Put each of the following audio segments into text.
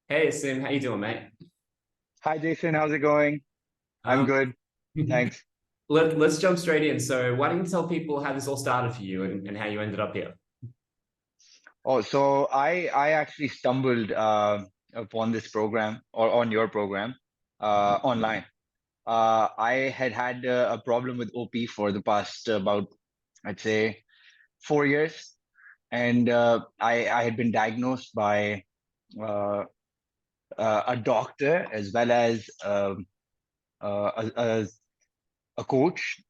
Hey Asim, how you doing, mate? Hi Jason, how's it going? I'm Um, good, thanks. let's jump straight in. So, why don't you tell people how this all started for you and how you ended up here? Oh, so I actually stumbled upon this program or on your program online. I had a problem with OP for the past about I'd say 4 years, and I had been diagnosed by uh, a doctor as well as a coach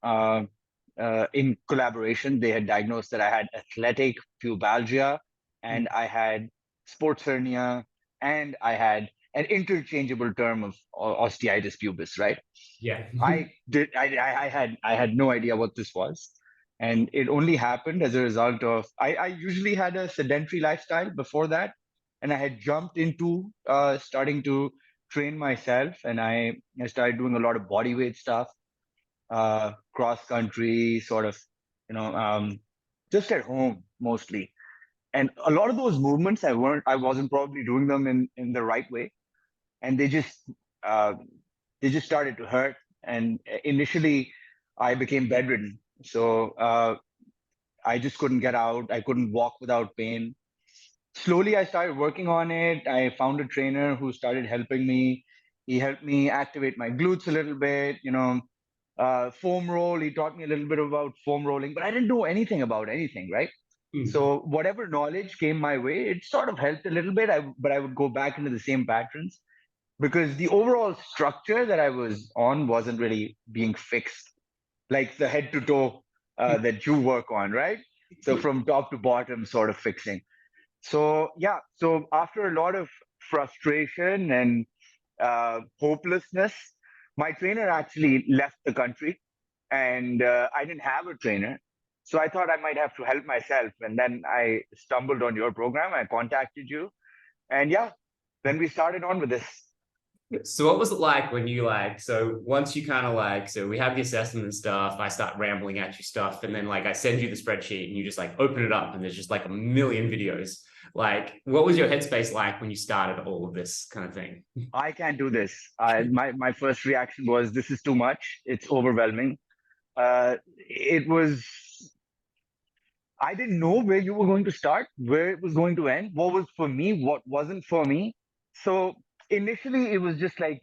in collaboration. They had diagnosed that I had athletic pubalgia and I had sports hernia and I had an interchangeable term of osteitis pubis, right? Yeah. I had no idea what this was. And it only happened as a result of I usually had a sedentary lifestyle before that. And I had jumped into starting to train myself and I started doing a lot of body weight stuff, cross country, sort of, you know, just at home mostly. And a lot of those movements I wasn't probably doing them in the right way, and uh, they just started to hurt. And initially, I became bedridden, so I just couldn't get out. I couldn't walk without pain. Slowly, I started working on it. I found a trainer who started helping me. He helped me activate my glutes a little bit, foam roll. He taught me a little bit about foam rolling, but I didn't know anything about anything, right? So whatever knowledge came my way, it sort of helped a little bit. But I would go back into the same patterns because the overall structure that I was on wasn't really being fixed, like the head to toe that you work on, right? So from top to bottom, sort of fixing. So yeah, so after a lot of frustration and hopelessness, my trainer actually left the country, and I didn't have a trainer. So I thought I might have to help myself, and then I stumbled on your program. I contacted you, and yeah, then we started on with this. So what was it like when you so once you kind of so we have the assessment and stuff, I start rambling at you stuff, and then I send you the spreadsheet and you just open it up and there's just a million videos. What was your headspace like when you started all of this kind of thing? I can't do this. My first reaction was, this is too much. It's overwhelming. It was I didn't know where you were going to start, where it was going to end, what was for me, what wasn't for me. So initially, it was just like,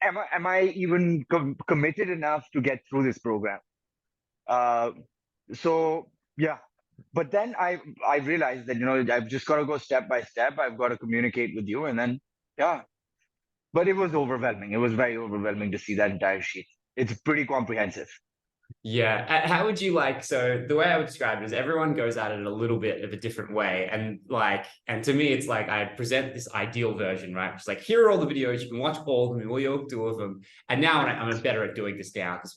am I even committed enough to get through this program? Uh, so yeah, but then I realized that I've just got to go step by step. I've got to communicate with you, and then yeah. But it was overwhelming. It was very overwhelming to see that entire sheet. It's pretty comprehensive. Yeah. How would you so the way I would describe it is everyone goes at it a little bit of a different way. And to me, it's I present this ideal version, right? It's here are all the videos. You can watch all of them, all your two of them. And now I'm better at doing this now because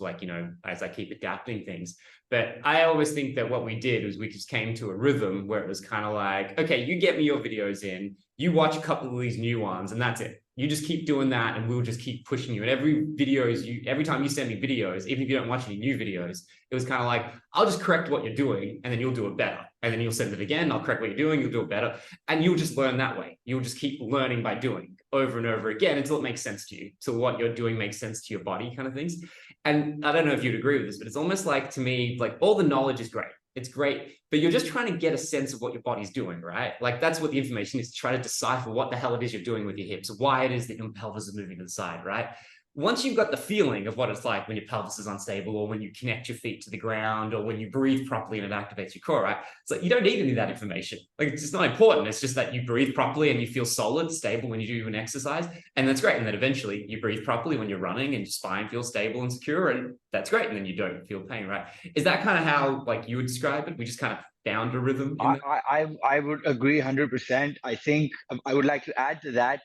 as I keep adapting things. But I always think that what we did was we just came to a rhythm where it was kind of okay, you get me your videos in, you watch a couple of these new ones, and that's it. You just keep doing that and we'll just keep pushing you. And every time you send me videos, even if you don't watch any new videos, it was kind of I'll just correct what you're doing and then you'll do it better. And then you'll send it again. I'll correct what you're doing. You'll do it better. And you'll just learn that way. You'll just keep learning by doing over and over again until it makes sense to you, till what you're doing makes sense to your body kind of things. And I don't know if you'd agree with this, but it's almost to me, all the knowledge is great. It's great, but you're just trying to get a sense of what your body's doing, right? That's what the information is, to try to decipher what the hell it is you're doing with your hips, why it is that your pelvis is moving to the side, right? Once you've got the feeling of what it's like when your pelvis is unstable, or when you connect your feet to the ground, or when you breathe properly and it activates your core, right? It's you don't need any of that information. It's just not important. It's just that you breathe properly and you feel solid, stable when you do an exercise. And that's great. And then eventually you breathe properly when you're running and your spine feels stable and secure. And that's great. And then you don't feel pain, right? Is that kind of how you would describe it? We just kind of found a rhythm in I, that? I would agree 100%. I think I would like to add to that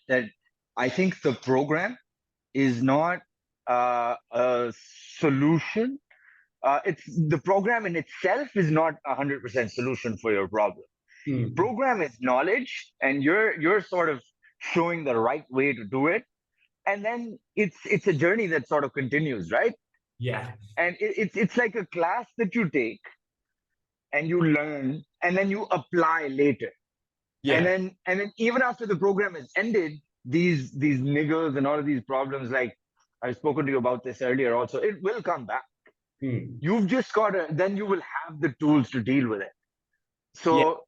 I think the program is not a solution. It's the program in itself is not 100% solution for your problem. Mm. Program is knowledge, and you're sort of showing the right way to do it, and then it's a journey that sort of continues, right? Yeah. And it's like a class that you take and you learn, and then you apply later. And Yeah. then even after the program is ended, these niggles and all of these problems, like I've spoken to you about this earlier also, it will come back. Hmm. You've just got to, then you will have the tools to deal with it. Yeah. So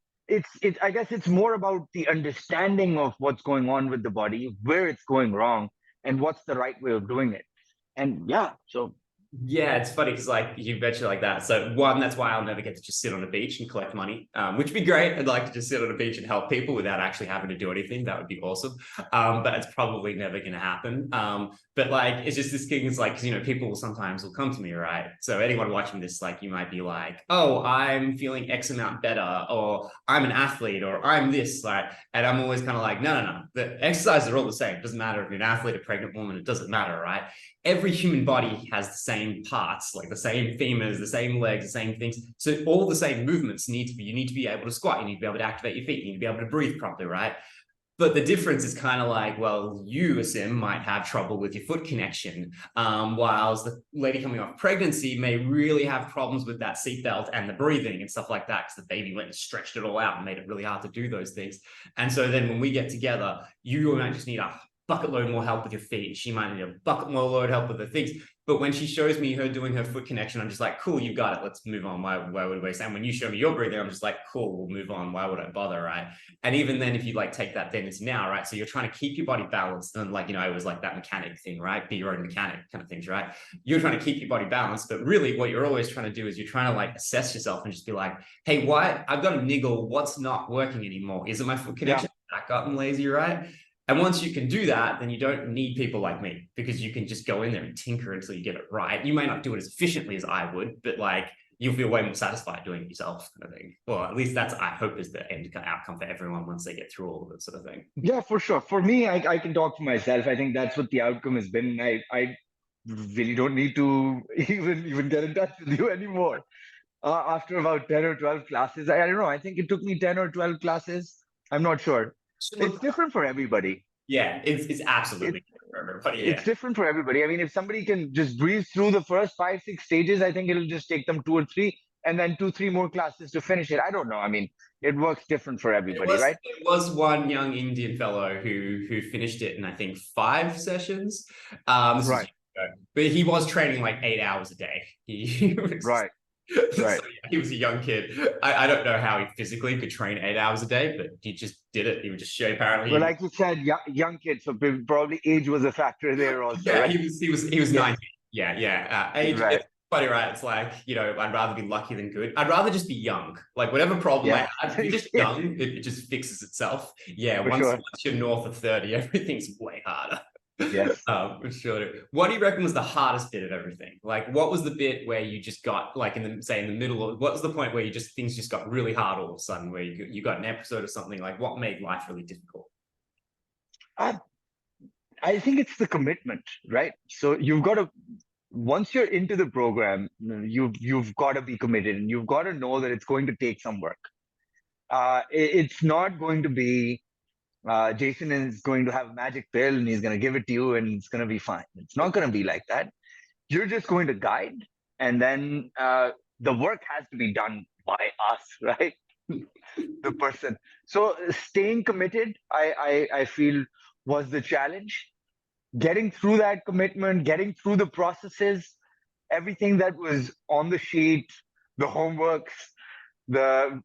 I guess it's more about the understanding of what's going on with the body, where it's going wrong, and what's the right way of doing it. And yeah, so Yeah, it's funny because like you mentioned like that. So one, that's why I'll never get to just sit on a beach and collect money, which would be great. I'd like to just sit on a beach and help people without actually having to do anything. That would be awesome. But it's probably never going to happen. But like, it's just this thing is like, because, you know, people sometimes will come to me, right? So anyone watching this, like, you might be like, oh, I'm feeling X amount better, or I'm an athlete, or I'm this, like, and I'm always kind of like, no. The exercises are all the same. It doesn't matter if you're an athlete, a pregnant woman, it doesn't matter, right? Every human body has the same parts, like the same femurs, the same legs, the same things. So all the same movements need to be, you need to be able to squat, you need to be able to activate your feet, you need to be able to breathe properly, right? But the difference is kind of like, well, you, Asim, might have trouble with your foot connection, whilst the lady coming off pregnancy may really have problems with that seatbelt and the breathing and stuff like that, because the baby went and stretched it all out and made it really hard to do those things. And so then when we get together, you might just need a bucket load more help with your feet. She might need a bucket more load help with the things. But when she shows me her doing her foot connection, I'm just like, cool, you got it. Let's move on. Why would we waste? And when you show me your breathing, I'm just like, cool, we'll move on. Why would I bother, right? And even then, if you like take that then into now, right? So you're trying to keep your body balanced, and like, you know, it was like that mechanic thing, right? Be your own mechanic kind of things, right? You're trying to keep your body balanced, but really what you're always trying to do is you're trying to like assess yourself and just be like, hey, why? I've got a niggle. What's not working anymore? Is it my foot connection? Back up and lazy, right? And once you can do that, then you don't need people like me, because you can just go in there and tinker until you get it right. You may not do it as efficiently as I would, but like you'll feel way more satisfied doing it yourself, kind of thing. Well, at least that's, I hope, is the end outcome for everyone once they get through all of it, sort of thing. yeah, for sure. For me, I can talk for myself. I think that's what the outcome has been. I really don't need to even get in touch with you anymore. After about 10 or 12 classes, I don't know. I think it took me 10 or 12 classes. I'm not sure. It's different for everybody. Yeah, it's It, absolutely for everybody. it's Yeah. different for everybody. I mean, if somebody can just breeze through the first 5, 6 stages, I think it'll just take them 2 or 3, and then 2, 3 more classes to finish it. I don't know. I mean, it works different for everybody, right? There was one young Indian fellow who finished it in, I think, 5 sessions. This was, Right, but he was training like 8 hours a day. He was, right, so right. yeah, he was a young kid. I don't know how he physically could train 8 hours a day, but he just did it. He would just show, apparently. Well, like you said, young kids, so probably age was a factor there also, Yeah, right? he was Yes, 19. Yeah. Age, right. it's funny, right? It's like, you know, I'd rather be lucky than good. I'd rather just be young. Like whatever problem I Yeah, have, if you're just young, it just fixes itself. Yeah, for once sure. you're north of 30, everything's way harder. Yes. For sure. What do you reckon was the hardest bit of everything? Like, what was the bit where you just got, like, in the, say, in the middle of, what was the point where you just, things just got really hard all of a sudden, where you got an episode or something? Like, what made life really difficult? I, I think it's the commitment, right? So you've got to, once you're into the program, you've got to be committed, and you've got to know that it's going to take some work. It's not going to be Jason is going to have a magic pill and he's going to give it to you and it's going to be fine. It's not going to be like that. You're just going to guide, and then the work has to be done by us, right? The person. So staying committed, I feel, was the challenge. Getting through that commitment, getting through the processes, everything that was on the sheet, the homeworks, the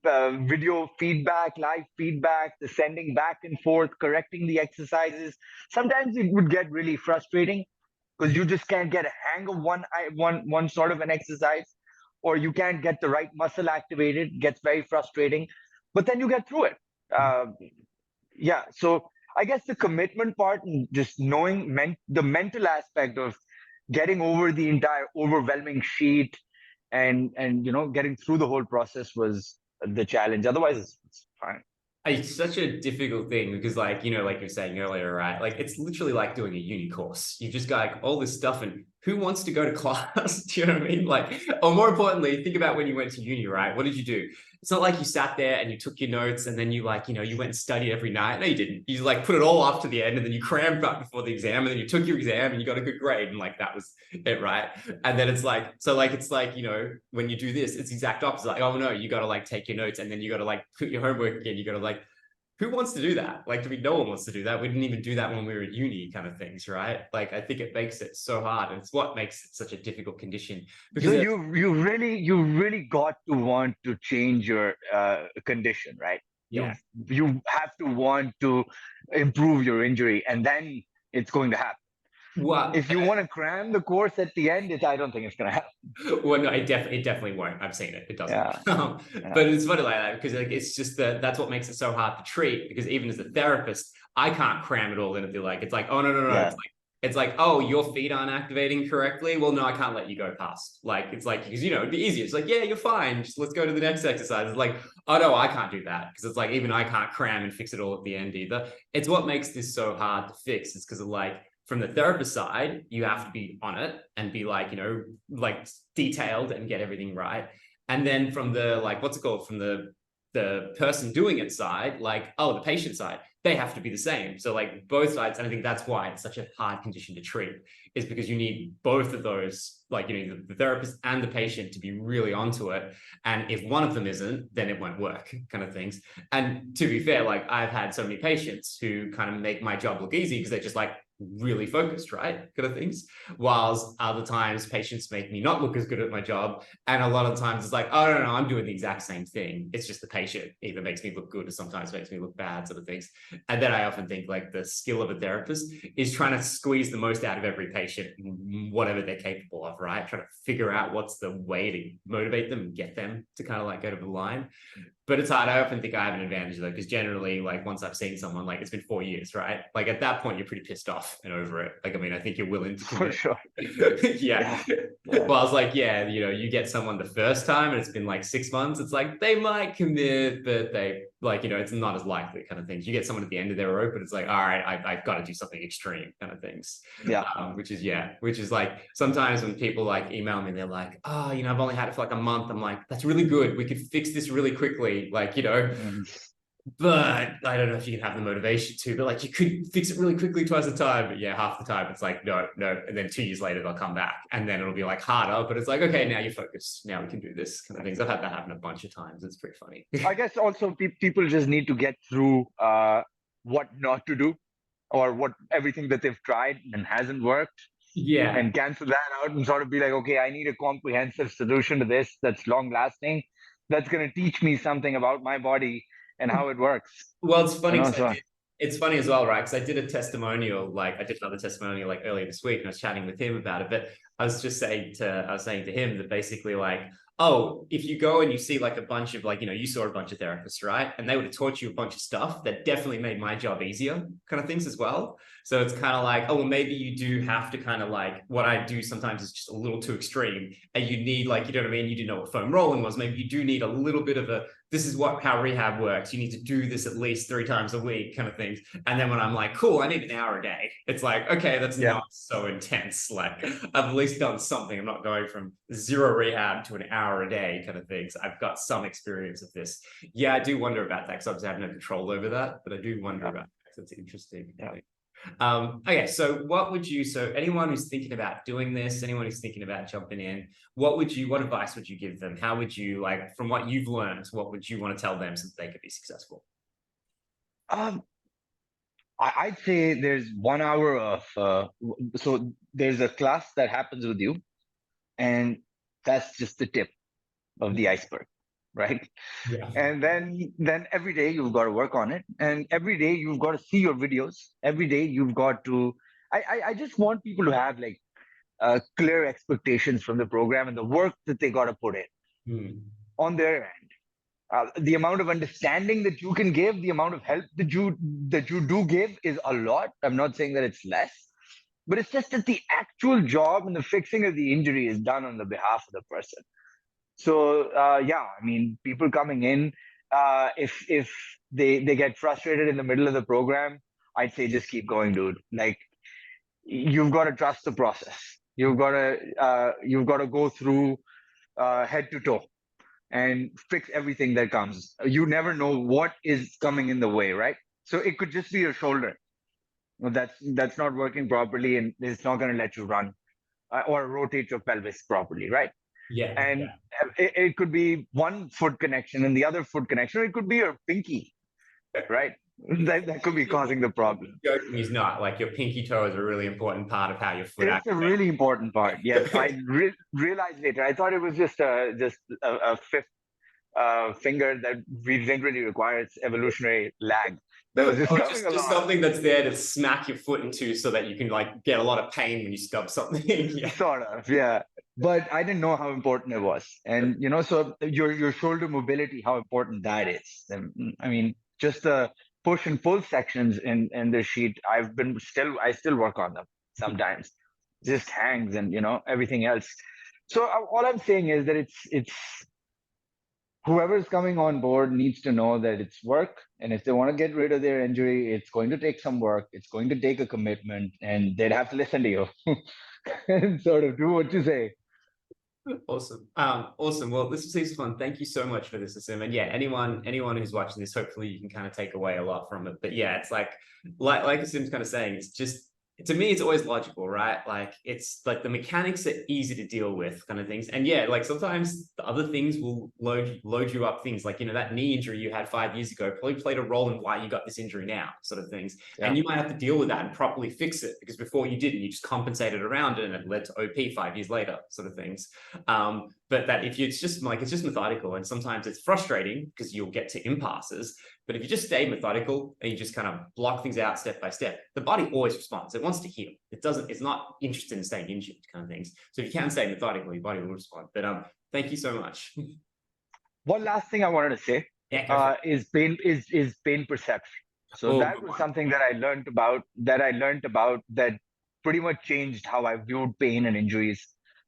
video feedback, live feedback, the sending back and forth, correcting the exercises. Sometimes it would get really frustrating because you just can't get a hang of one sort of an exercise, or you can't get the right muscle activated. It gets very frustrating, but then you get through it. Uh, yeah, so I guess the commitment part and just knowing the mental aspect of getting over the entire overwhelming sheet and getting through the whole process was the challenge. Otherwise, it's fine. It's such a difficult thing because, like, you know, like you're saying earlier, right? Like, it's literally like doing a uni course. You've just got like all this stuff, and who wants to go to class? Do you know what I mean? Like, or more importantly, think about when you went to uni, right? What did you do? It's not like you sat there and you took your notes and then you, like, you know, you went and studied every night. No, you didn't. You like put it all off to the end, and then you crammed right before the exam, and then you took your exam and you got a good grade, and like that was it, right? And then it's like, so like it's like, you know, when you do this, it's the exact opposite. Like, oh no, you got to like take your notes, and then you got to like put your homework again. You got to like who wants to do that? Like, no one wants to do that. We didn't even do that when we were at uni, kind of things, right? Like, I think it makes it so hard, and it's what makes it such a difficult condition So because you really got to want to change your condition, right? You yeah, you have to want to improve your injury, and then it's going to happen. what If you want to cram the course at the end, I don't think it's going to happen. well, no, it definitely won't. I've seen it. It doesn't. Yeah, But yeah, it's funny like that because like it's just that's what makes it so hard to treat. Because even as a therapist, I can't cram it all in and be like, it's like, oh no, no, no. yeah. It's like, oh, your feet aren't activating correctly. Well, no, I can't let you go past. Like, it's like because it'd be easier. It's like, yeah, you're fine. Just let's go to the next exercise. It's like, oh no, I can't do that because it's like even I can't cram and fix it all at the end either. It's what makes this so hard to fix. Is because of like from the therapist side, you have to be on it and be like, like detailed and get everything right. And then from the like, what's it called? From the person doing it side, like, oh, the patient side, they have to be the same. So like both sides, and I think that's why it's such a hard condition to treat, is because you need both of those, like the therapist and the patient to be really onto it. And if one of them isn't, then it won't work, kind of things. And to be fair, like I've had so many patients who kind of make my job look easy because they're just like really focused, right? Kind of things. Whilst other times patients make me not look as good at my job. And a lot of times it's like, oh, no, I'm doing the exact same thing. It's just the patient either makes me look good or sometimes makes me look bad, sort of things. And then I often think like the skill of a therapist is trying to squeeze the most out of every patient, whatever they're capable of, right? Trying to figure out what's the way to motivate them and get them to kind of like go to the line. But it's hard. I often think I have an advantage though, because generally, like once I've seen someone, like it's been 4 years, right? Like at that point, you're pretty pissed off and over it. Like, I mean, I think you're willing to For commit. sure. Yeah. Yeah, yeah. Well, I was like, yeah, you get someone the first time and it's been like 6 months. It's like they might commit, but they like, it's not as likely kind of things. You get someone at the end of their rope, but it's like, all right, I've got to do something extreme kind of things. Yeah. Which is like sometimes when people like email me, they're like, oh, I've only had it for like a month. I'm like, that's really good. We could fix this really quickly. Like, Mm. but I don't know if you can have the motivation to, but like you could fix it really quickly twice the time. But yeah, half the time it's like, no. And then 2 years later, they'll come back and then it'll be like harder, but it's like, okay, now you're focused. Now we can do this kind of things. I've had that happen a bunch of times. It's pretty funny. I guess also people just need to get through what not to do, or what everything that they've tried and hasn't worked, Yeah. and cancel that out and sort of be like, okay, I need a comprehensive solution to this that's long lasting, that's going to teach me something about my body and how it works. Well, it's funny because So it's funny as well, right? Because I did a testimonial, like I did another testimonial like earlier this week, and I was chatting with him about it. But I was saying to him that basically like, oh, if you go and you see like a bunch of like, you saw a bunch of therapists, right? And they would have taught you a bunch of stuff that definitely made my job easier, kind of things as well. So it's kind of like, oh, well, maybe you do have to kind of like what I do sometimes is just a little too extreme. And you need like, you know what I mean? You didn't know what foam rolling was. Maybe you do need a little bit of this is how rehab works. You need to do this at least 3 times a week, kind of things. And then when I'm like, cool, I need an hour a day. It's like, okay, that's yeah, not so intense. Like I've at least done something. I'm not going from 0 rehab to an hour a day kind of things. I've got some experience of this. Yeah, I do wonder about that because obviously I have no control over that, but I do wonder about that. It's interesting. yeah. Okay, so anyone who's thinking about doing this, anyone who's thinking about jumping in, what advice would you give them? How would you, like, from what you've learned, what would you want to tell them so that they could be successful? Um, I'd say there's 1 hour of so there's a class that happens with you, and that's just the tip of the iceberg, right? Yeah. And then every day you've got to work on it, and every day you've got to see your videos. Every day you've got to. I just want people to have like clear expectations from the program and the work that they got to put in Hmm. on their end. The amount of understanding that you can give, the amount of help that you do give is a lot. I'm not saying that it's less, but it's just that the actual job and the fixing of the injury is done on the behalf of the person. So yeah, I mean, people coming in, if they get frustrated in the middle of the program, I'd say just keep going, dude. Like you've got to trust the process. You've got to go through head to toe and fix everything that comes. You never know what is coming in the way, right? So it could just be your shoulder that's not working properly, and it's not going to let you run or rotate your pelvis properly, right? Yeah. And it could be one foot connection and the other foot connection, or it could be your pinky, right? That could be causing the problem. Joking is not, like your pinky toe is a really important part of how your foot It's a really important part. Yes, activates. I realized later. I thought it was just a fifth finger that we didn't really require. It's evolutionary lag that was just Or coming just along. something that's there to smack your foot into so that you can like get a lot of pain when you stub something. Yeah. Sort of, yeah. But I didn't know how important it was. And so your shoulder mobility, how important that is. And, I mean, just the push and pull sections in the sheet, I still work on them sometimes. Just hangs and everything else. So all I'm saying is that it's whoever's coming on board needs to know that it's work. And if they want to get rid of their injury, it's going to take some work. It's going to take a commitment, and they'd have to listen to you and sort of do what you say. Awesome. Awesome. Well, this was fun. Thank you so much for this, Asim. And yeah, anyone who's watching this, hopefully you can kind of take away a lot from it. But yeah, it's like Asim's kind of saying, it's just, to me, it's always logical, right? Like it's like the mechanics are easy to deal with kind of things. And yeah, like sometimes the other things will load you up things like, that knee injury you had 5 years ago probably played a role in why you got this injury now, sort of things. Yeah. And you might have to deal with that and properly fix it, because before you didn't, you just compensated around it and it led to OP 5 years later, sort of things. But that if it's just methodical, and sometimes it's frustrating because you'll get to impasses. But if you just stay methodical and you just kind of block things out step by step, the body always responds. It wants to heal. It's not interested in staying injured kind of things. So if you can stay methodical, your body will respond. But thank you so much. One last thing I wanted to say is pain perception. So that was something that I learned about that pretty much changed how I viewed pain and injuries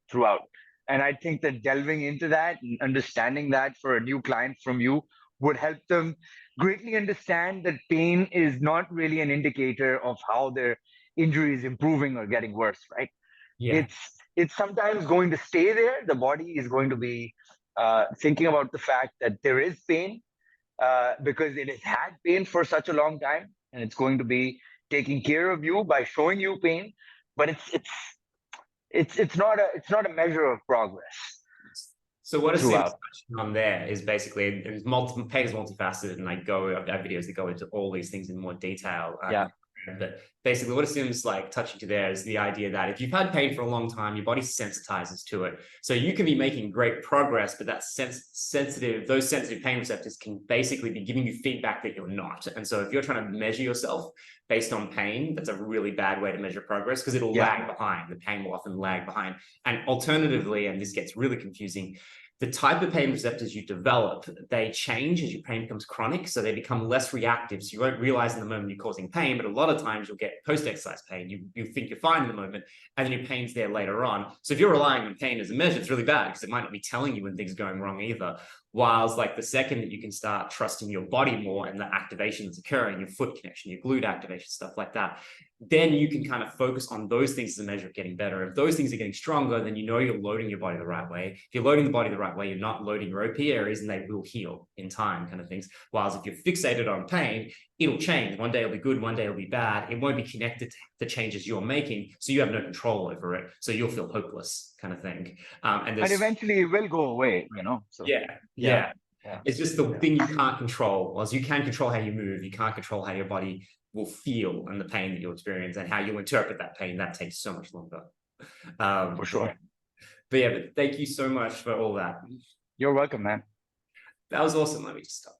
throughout. And I think that delving into that and understanding that for a new client from you would help them greatly understand that pain is not really an indicator of how their injury is improving or getting worse, right? Yeah. It's sometimes going to stay there. The body is going to be thinking about the fact that there is pain because it has had pain for such a long time, and it's going to be taking care of you by showing you pain. But it's not a measure of progress. So what Asim's touching on there is basically pain is multifaceted, and I have videos that go into all these things in more detail. Yeah. But basically what Asim's like touching to there is the idea that if you've had pain for a long time, your body sensitizes to it. So you can be making great progress, but those sensitive pain receptors can basically be giving you feedback that you're not. And so if you're trying to measure yourself based on pain, that's a really bad way to measure progress, because it'll lag behind. The pain will often lag behind. And alternatively, and this gets really confusing, the type of pain receptors you develop, they change as your pain becomes chronic. So they become less reactive. So you won't realize in the moment you're causing pain, but a lot of times you'll get post-exercise pain. You think you're fine in the moment, and then your pain's there later on. So if you're relying on pain as a measure, it's really bad, because it might not be telling you when things are going wrong either. Whilst like the second that you can start trusting your body more and the activation that's occurring, your foot connection, your glute activation, stuff like that, then you can kind of focus on those things as a measure of getting better. If those things are getting stronger, then you're loading your body the right way. If you're loading the body the right way, you're not loading your OP areas, and they will heal in time, kind of things. Whilst if you're fixated on pain, it'll change. One day it'll be good, one day it'll be bad. It won't be connected to the changes you're making, so you have no control over it. So you'll feel hopeless, kind of thing. And eventually it will go away, So yeah. It's just the thing you can't control. Whilst you can control how you move, you can't control how your body will feel and the pain that you'll experience and how you'll interpret that pain. That takes so much longer. For sure. But thank you so much for all that. You're welcome, man. That was awesome. Let me just stop.